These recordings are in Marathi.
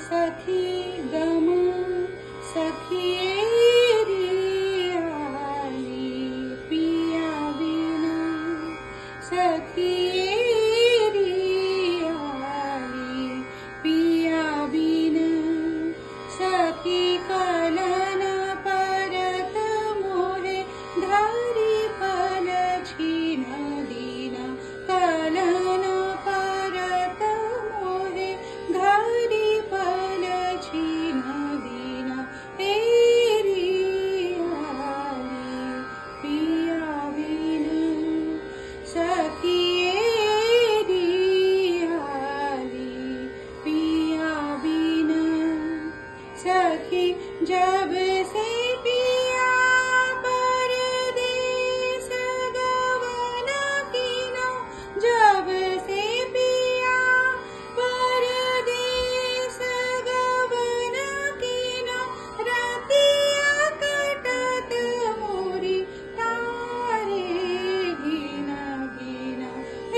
सखी गम सखिए रे आली पिया बिना सखिए रे आली पिया बिना सखी कलन परत मोहे धारी फल छीन दीना कलन परत मोहे धारी फल छीन दीना तेरी आली पिया बिना सखिए रे आली पिया बिना सखी जब से पिया परदेस गवन कीनो जब से पिया परदेस गवन कीनो रातिया कटत मोरी तारे गिना गिना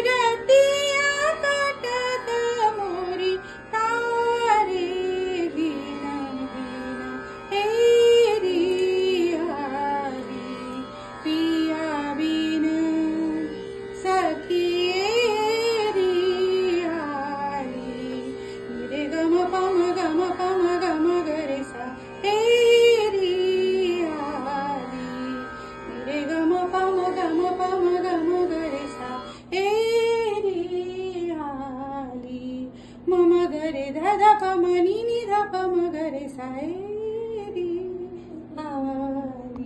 रातिया कटत मोरी तारे गिना गिना तेरी आली पिया बिना सखिए रे आली रे गम पम गम गरे सा तेरी आली रे गम पम गम गरे सा तेरी आली मम गरे धा धा पम नी नी धा पम गरे सा